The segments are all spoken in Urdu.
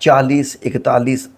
40, 41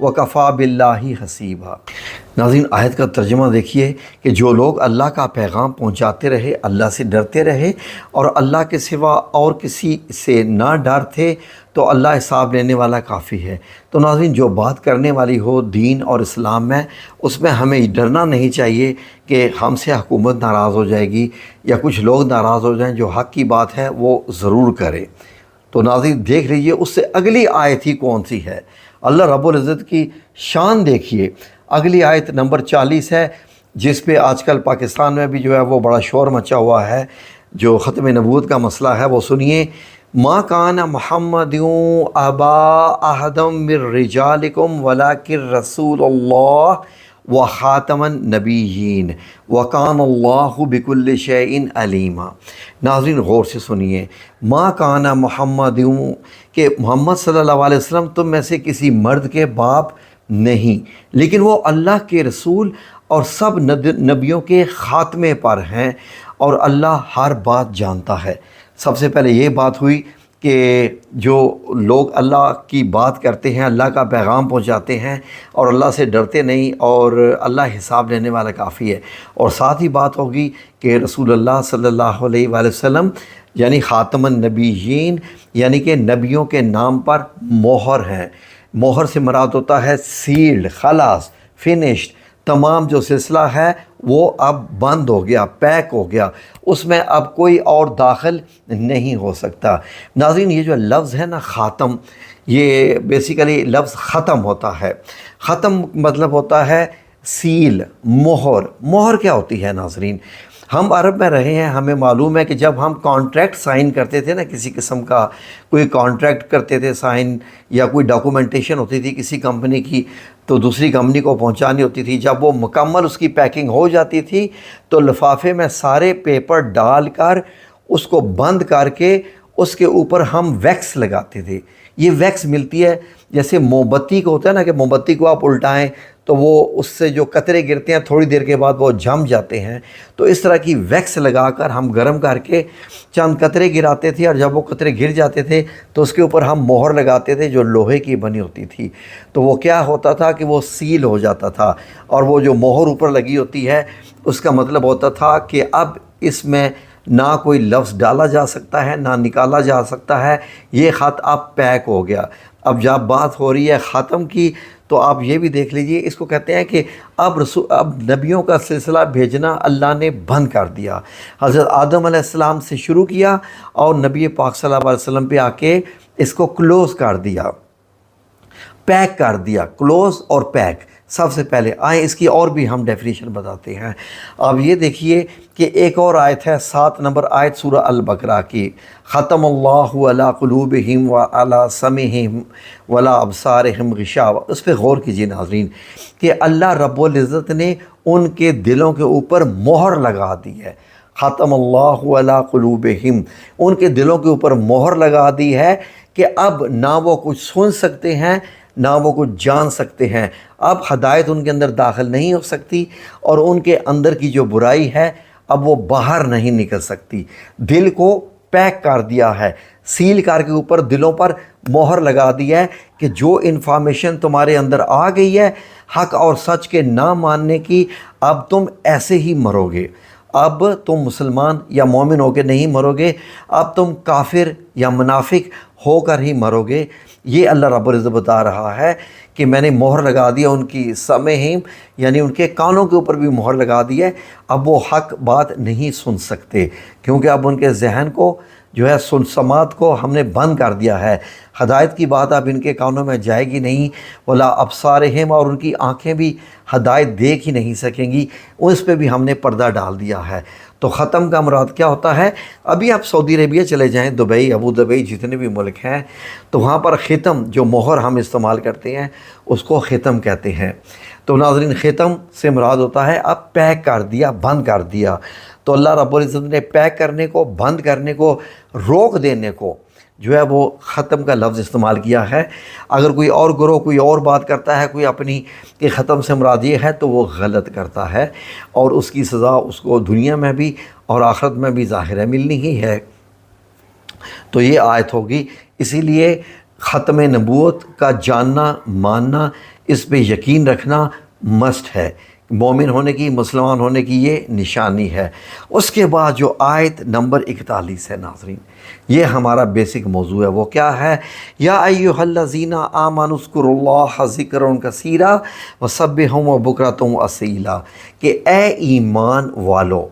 وکفا باللہ حسیبا۔ ناظرین آیت کا ترجمہ دیکھیے کہ جو لوگ اللہ کا پیغام پہنچاتے رہے، اللہ سے ڈرتے رہے اور اللہ کے سوا اور کسی سے نہ ڈرتے تو اللہ حساب لینے والا کافی ہے۔ تو ناظرین جو بات کرنے والی ہو دین اور اسلام میں، اس میں ہمیں ڈرنا نہیں چاہیے کہ ہم سے حکومت ناراض ہو جائے گی یا کچھ لوگ ناراض ہو جائیں۔ جو حق کی بات ہے وہ ضرور کرے۔ تو ناظرین دیکھ لیجئے اس سے اگلی آیت ہی کون سی ہے۔ اللہ رب العزت کی شان دیکھیے، اگلی آیت نمبر 40 ہے، جس پہ آج کل پاکستان میں بھی جو ہے وہ بڑا شور مچا ہوا ہے، جو ختم نبوت کا مسئلہ ہے وہ سنیے۔ ما کان محمد ابا احد من رجالکم ولکن رسول اللہ وخاتم النبیین وکان اللہ بکل شیء علیما۔ ناظرین غور سے سنیے، ما کان محمد، کہ محمد صلی اللہ علیہ وسلم تم میں سے کسی مرد کے باپ نہیں، لیکن وہ اللہ کے رسول اور سب نبیوں کے خاتمے پر ہیں، اور اللہ ہر بات جانتا ہے۔ سب سے پہلے یہ بات ہوئی کہ جو لوگ اللہ کی بات کرتے ہیں، اللہ کا پیغام پہنچاتے ہیں اور اللہ سے ڈرتے نہیں، اور اللہ حساب لینے والا کافی ہے۔ اور ساتھ ہی بات ہوگی کہ رسول اللہ صلی اللہ علیہ وآلہ وسلم یعنی خاتم النبیین، یعنی کہ نبیوں کے نام پر مہر ہیں۔ مہر سے مراد ہوتا ہے سیلڈ، خلاص، فنشڈ، تمام جو سلسلہ ہے وہ اب بند ہو گیا، پیک ہو گیا، اس میں اب کوئی اور داخل نہیں ہو سکتا۔ ناظرین یہ جو لفظ ہے نا خاتم، یہ بیسیکلی لفظ ختم ہوتا ہے۔ ختم مطلب ہوتا ہے سیل، مہر۔ مہر کیا ہوتی ہے ناظرین؟ ہم عرب میں رہے ہیں، ہمیں معلوم ہے کہ جب ہم کانٹریکٹ سائن کرتے تھے نا، کسی قسم کا کوئی کانٹریکٹ کرتے تھے سائن، یا کوئی ڈاکومنٹیشن ہوتی تھی کسی کمپنی کی تو دوسری کمپنی کو پہنچانی ہوتی تھی، جب وہ مکمل اس کی پیکنگ ہو جاتی تھی تو لفافے میں سارے پیپر ڈال کر اس کو بند کر کے اس کے اوپر ہم ویکس لگاتے تھے۔ یہ ویکس ملتی ہے جیسے موم بتی کو ہوتا ہے نا، کہ موم بتی کو آپ الٹائیں تو وہ اس سے جو قطرے گرتے ہیں تھوڑی دیر کے بعد وہ جم جاتے ہیں، تو اس طرح کی ویکس لگا کر ہم گرم کر کے چند قطرے گراتے تھے، اور جب وہ قطرے گر جاتے تھے تو اس کے اوپر ہم مہر لگاتے تھے جو لوہے کی بنی ہوتی تھی۔ تو وہ کیا ہوتا تھا کہ وہ سیل ہو جاتا تھا، اور وہ جو مہر اوپر لگی ہوتی ہے اس کا مطلب ہوتا تھا کہ اب اس میں نہ کوئی لفظ ڈالا جا سکتا ہے، نہ نکالا جا سکتا ہے، یہ خط اب پیک ہو گیا۔ اب جب بات ہو رہی ہے ختم کی تو آپ یہ بھی دیکھ لیجئے، اس کو کہتے ہیں کہ اب نبیوں کا سلسلہ بھیجنا اللہ نے بند کر دیا۔ حضرت آدم علیہ السلام سے شروع کیا اور نبی پاک صلی اللہ علیہ وسلم پہ آ کے اس کو کلوز کر دیا، پیک کر دیا۔ کلوز اور پیک، سب سے پہلے آئیں اس کی اور بھی ہم ڈیفینیشن بتاتے ہیں۔ اب یہ دیکھیے کہ ایک اور آیت ہے، 7 نمبر آیت سورہ البقرہ کی، ختم اللہ علی قلوبہم وعلی سمعہم وعلی ابصارہم غشاوہ۔ اس پہ غور کیجیے ناظرین کہ اللہ رب العزت نے ان کے دلوں کے اوپر مہر لگا دی ہے۔ ختم اللہ علی قلوبہم، ان کے دلوں کے اوپر مہر لگا دی ہے کہ اب نہ وہ کچھ سن سکتے ہیں نہ وہ کچھ جان سکتے ہیں۔ اب ہدایت ان کے اندر داخل نہیں ہو سکتی، اور ان کے اندر کی جو برائی ہے اب وہ باہر نہیں نکل سکتی۔ دل کو پیک کر دیا ہے، سیل کر کے اوپر دلوں پر مہر لگا دی ہے کہ جو انفارمیشن تمہارے اندر آ گئی ہے حق اور سچ کے نہ ماننے کی، اب تم ایسے ہی مرو گے۔ اب تم مسلمان یا مومن ہو کے نہیں مرو گے، اب تم کافر یا منافق ہو کر ہی مرو گے۔ یہ اللہ رب العزت بتا رہا ہے کہ میں نے مہر لگا دیا ان کی سمعہم، یعنی ان کے کانوں کے اوپر بھی مہر لگا دی ہے۔ اب وہ حق بات نہیں سن سکتے، کیونکہ اب ان کے ذہن کو جو ہے سماعت کو ہم نے بند کر دیا ہے۔ ہدایت کی بات اب ان کے کانوں میں جائے گی نہیں، ولا ابصارہم، اور ان کی آنکھیں بھی ہدایت دیکھ ہی نہیں سکیں گی، اس پہ بھی ہم نے پردہ ڈال دیا ہے۔ تو ختم کا مراد کیا ہوتا ہے؟ ابھی آپ سعودی عربیہ چلے جائیں، دبئی، ابو دبئی، جتنے بھی ملک ہیں، تو وہاں پر ختم جو مہر ہم استعمال کرتے ہیں اس کو ختم کہتے ہیں۔ تو ناظرین ختم سے مراد ہوتا ہے اب پیک کر دیا، بند کر دیا۔ تو اللہ رب العزت نے پیک کرنے کو، بند کرنے کو، روک دینے کو جو ہے وہ ختم کا لفظ استعمال کیا ہے۔ اگر کوئی اور گروہ کوئی اور بات کرتا ہے، کوئی اپنی کہ ختم سے مراد یہ ہے، تو وہ غلط کرتا ہے، اور اس کی سزا اس کو دنیا میں بھی اور آخرت میں بھی ظاہر ہے ملنی ہی ہے۔ تو یہ آیت ہوگی۔ اسی لیے ختم نبوت کا جاننا، ماننا، اس پہ یقین رکھنا مسٹ ہے۔ مومن ہونے کی، مسلمان ہونے کی یہ نشانی ہے۔ اس کے بعد جو آیت نمبر 41 ہے ناظرین، یہ ہمارا بیسک موضوع ہے۔ وہ کیا ہے؟ یا ایھا الذین آمنوا اذکروا اللہ ذکرا کثیرا وسبحوہ بکرۃ واصیلا، کہ اے ایمان والو،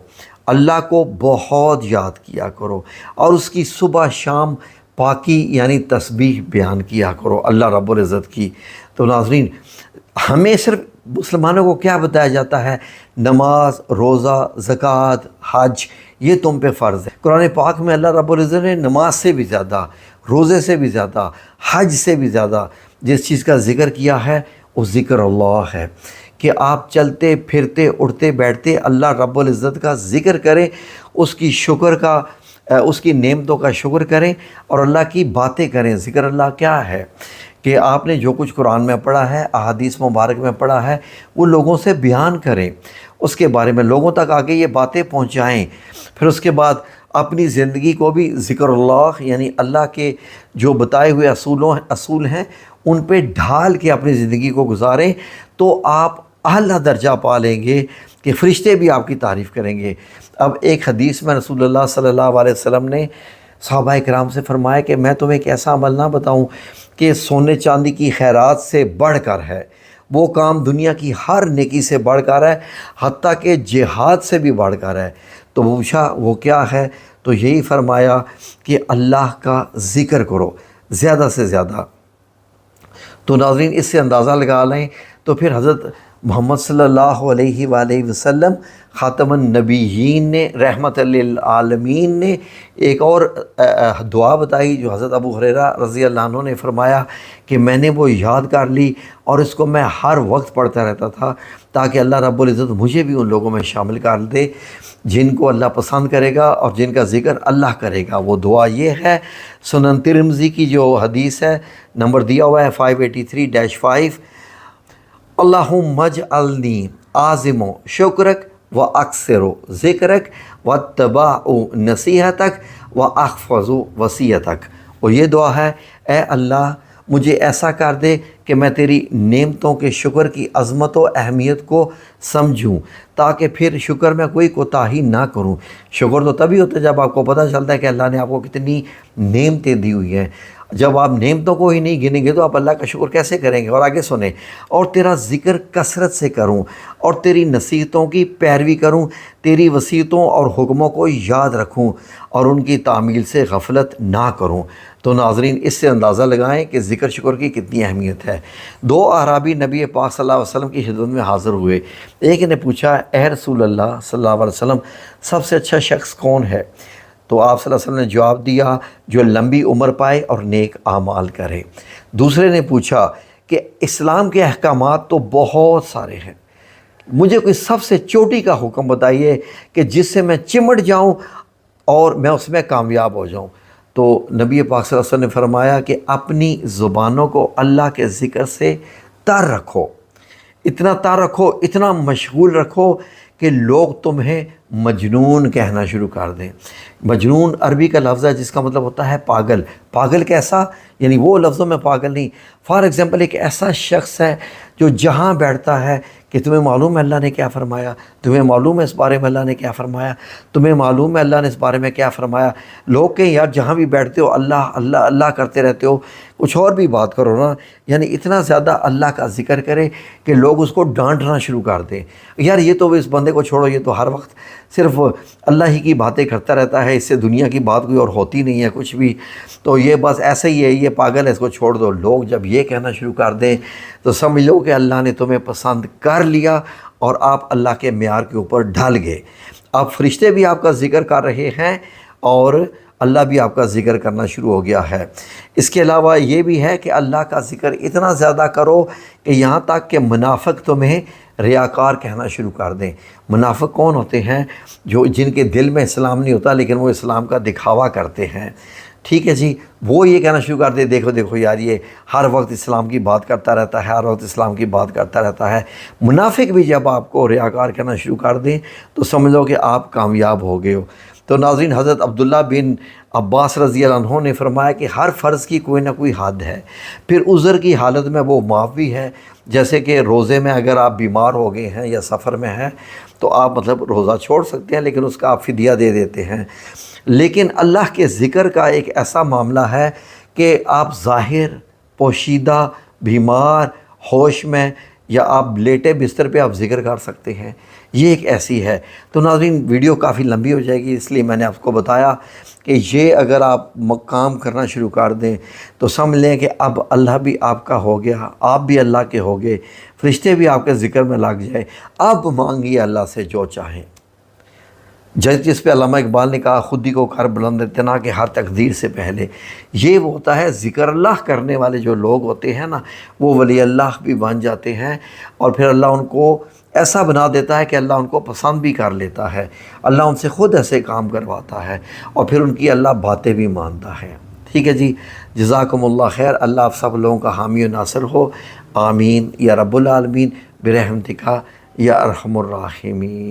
اللہ کو بہت یاد کیا کرو اور اس کی صبح شام پاکی یعنی تسبیح بیان کیا کرو اللہ رب العزت کی۔ تو ناظرین، ہمیں صرف مسلمانوں کو کیا بتایا جاتا ہے؟ نماز، روزہ، زکوٰۃ، حج، یہ تم پہ فرض ہے۔ قرآن پاک میں اللہ رب العزت نے نماز سے بھی زیادہ، روزے سے بھی زیادہ، حج سے بھی زیادہ جس چیز کا ذکر کیا ہے وہ ذکر اللہ ہے، کہ آپ چلتے پھرتے اٹھتے بیٹھتے اللہ رب العزت کا ذکر کریں، اس کی شکر کا، اس کی نعمتوں کا شکر کریں اور اللہ کی باتیں کریں۔ ذکر اللہ کیا ہے؟ کہ آپ نے جو کچھ قرآن میں پڑھا ہے، احادیث مبارک میں پڑھا ہے، وہ لوگوں سے بیان کریں، اس کے بارے میں لوگوں تک آگے یہ باتیں پہنچائیں۔ پھر اس کے بعد اپنی زندگی کو بھی ذکر اللہ یعنی اللہ کے جو بتائے ہوئے اصول ہیں ان پہ ڈھال کے اپنی زندگی کو گزاریں، تو آپ اعلیٰ درجہ پا لیں گے کہ فرشتے بھی آپ کی تعریف کریں گے۔ اب ایک حدیث میں رسول اللہ صلی اللہ علیہ وسلم نے صحابہ کرام سے فرمایا کہ میں تمہیں ایک ایسا عمل نہ بتاؤں کہ سونے چاندی کی خیرات سے بڑھ کر ہے، وہ کام دنیا کی ہر نیکی سے بڑھ کر ہے، حتیٰ کہ جہاد سے بھی بڑھ کر ہے۔ تو پوچھا وہ کیا ہے؟ تو یہی فرمایا کہ اللہ کا ذکر کرو زیادہ سے زیادہ۔ تو ناظرین، اس سے اندازہ لگا لیں تو پھر حضرت محمد صلی اللہ علیہ وآلہ وسلم خاتم النبیین نے، رحمت للعالمین نے ایک اور دعا بتائی جو حضرت ابو ہریرہ رضی اللہ عنہ نے فرمایا کہ میں نے وہ یاد کر لی اور اس کو میں ہر وقت پڑھتا رہتا تھا تاکہ اللہ رب العزت مجھے بھی ان لوگوں میں شامل کر دے جن کو اللہ پسند کرے گا اور جن کا ذکر اللہ کرے گا۔ وہ دعا یہ ہے، سنن ترمذی کی جو حدیث ہے، نمبر دیا ہوا ہے 583-5، اللہم اجعلنی اعظم شکرک و اکثر ذکرک و اتباع نصیحتک و احفظ وصیتک۔ اور یہ دعا ہے، اے اللہ مجھے ایسا کر دے کہ میں تیری نعمتوں کے شکر کی عظمت و اہمیت کو سمجھوں، تاکہ پھر شکر میں کوئی کوتاہی نہ کروں۔ شکر تو تبھی ہوتا ہے جب آپ کو پتہ چلتا ہے کہ اللہ نے آپ کو کتنی نعمتیں دی ہوئی ہیں۔ جب آپ نعمتوں کو ہی نہیں گنیں گے تو آپ اللہ کا شکر کیسے کریں گے؟ اور آگے سنیں، اور تیرا ذکر کثرت سے کروں اور تیری نصیحتوں کی پیروی کروں، تیری وصیتوں اور حکموں کو یاد رکھوں اور ان کی تعمیل سے غفلت نہ کروں۔ تو ناظرین، اس سے اندازہ لگائیں کہ ذکر شکر کی کتنی اہمیت ہے۔ دو اعرابی نبی پاک صلی اللہ علیہ وسلم کی خدمت میں حاضر ہوئے۔ ایک نے پوچھا، اے رسول اللہ صلی اللہ علیہ وسلم، سب سے اچھا شخص کون ہے؟ تو آپ صلی اللہ علیہ وسلم نے جواب دیا، جو لمبی عمر پائے اور نیک اعمال کرے۔ دوسرے نے پوچھا کہ اسلام کے احکامات تو بہت سارے ہیں، مجھے کوئی سب سے چوٹی کا حکم بتائیے کہ جس سے میں چمٹ جاؤں اور میں اس میں کامیاب ہو جاؤں۔ تو نبی پاک صلی اللہ علیہ وسلم نے فرمایا کہ اپنی زبانوں کو اللہ کے ذکر سے تر رکھو، اتنا تر رکھو، اتنا مشغول رکھو کہ لوگ تمہیں مجنون کہنا شروع کر دیں۔ مجنون عربی کا لفظ ہے جس کا مطلب ہوتا ہے پاگل۔ پاگل کیسا؟ یعنی وہ لفظوں میں پاگل نہیں، فار ایگزامپل ایک ایسا شخص ہے جو جہاں بیٹھتا ہے کہ تمہیں معلوم ہے اللہ نے کیا فرمایا، تمہیں معلوم ہے اس بارے میں اللہ نے کیا فرمایا، تمہیں معلوم ہے اللہ نے اس بارے میں کیا فرمایا۔ لوگ کہیں یار جہاں بھی بیٹھتے ہو اللہ اللہ اللہ کرتے رہتے ہو، کچھ اور بھی بات کرو نا۔ یعنی اتنا زیادہ اللہ کا ذکر کرے کہ لوگ اس کو ڈانٹنا شروع کر دیں، یار یہ تو اس بندے کو چھوڑو، یہ تو ہر وقت صرف اللہ ہی کی باتیں کرتا رہتا ہے، اس سے دنیا کی بات کوئی اور ہوتی نہیں ہے کچھ بھی، تو یہ بس ایسا ہی ہے، یہ پاگل ہے، اس کو چھوڑ دو۔ لوگ جب یہ کہنا شروع کر دیں تو سمجھ لو کہ اللہ نے تمہیں پسند کر لیا اور آپ اللہ کے معیار کے اوپر ڈھل گئے۔ اب فرشتے بھی آپ کا ذکر کر رہے ہیں اور اللہ بھی آپ کا ذکر کرنا شروع ہو گیا ہے۔ اس کے علاوہ یہ بھی ہے کہ اللہ کا ذکر اتنا زیادہ کرو کہ یہاں تک کہ منافق تمہیں ریاکار کہنا شروع کر دیں۔ منافق کون ہوتے ہیں؟ جن کے دل میں اسلام نہیں ہوتا لیکن وہ اسلام کا دکھاوا کرتے ہیں۔ ٹھیک ہے جی، وہ یہ کہنا شروع کر دے دیکھو دیکھو یار یہ ہر وقت اسلام کی بات کرتا رہتا ہے، ہر وقت اسلام کی بات کرتا رہتا ہے۔ منافق بھی جب آپ کو ریاکار کہنا شروع کر دیں تو سمجھ لو کہ آپ کامیاب ہو گئے ہو۔ تو ناظرین، حضرت عبداللہ بن عباس رضی اللہ عنہ نے فرمایا کہ ہر فرض کی کوئی نہ کوئی حد ہے، پھر عذر کی حالت میں وہ معاف بھی ہے، جیسے کہ روزے میں اگر آپ بیمار ہو گئے ہیں یا سفر میں ہیں تو آپ مطلب روزہ چھوڑ سکتے ہیں، لیکن اس کا آپ فدیہ دے دیتے ہیں۔ لیکن اللہ کے ذکر کا ایک ایسا معاملہ ہے کہ آپ ظاہر، پوشیدہ، بیمار، ہوش میں یا آپ لیٹے بستر پہ آپ ذکر کر سکتے ہیں، یہ ایک ایسی ہے۔ تو ناظرین، ویڈیو کافی لمبی ہو جائے گی، اس لیے میں نے آپ کو بتایا کہ یہ اگر آپ کام کرنا شروع کر دیں تو سمجھ لیں کہ اب اللہ بھی آپ کا ہو گیا، آپ بھی اللہ کے ہو گئے، فرشتے بھی آپ کے ذکر میں لگ جائے۔ اب مانگیے اللہ سے جو چاہیں۔ جس پہ علامہ اقبال نے کہا خودی کو کر بلند اتنا کہ ہر تقدیر سے پہلے، یہ وہ ہوتا ہے ذکر اللہ کرنے والے جو لوگ ہوتے ہیں نا، وہ ولی اللہ بھی بن جاتے ہیں، اور پھر اللہ ان کو ایسا بنا دیتا ہے کہ اللہ ان کو پسند بھی کر لیتا ہے، اللہ ان سے خود ایسے کام کرواتا ہے، اور پھر ان کی اللہ باتیں بھی مانتا ہے۔ ٹھیک ہے جی، جزاکم اللہ خیر، اللہ آپ سب لوگوں کا حامی و ناصر ہو، آمین یا رب العالمین برحمتک یا ارحم الراحمین۔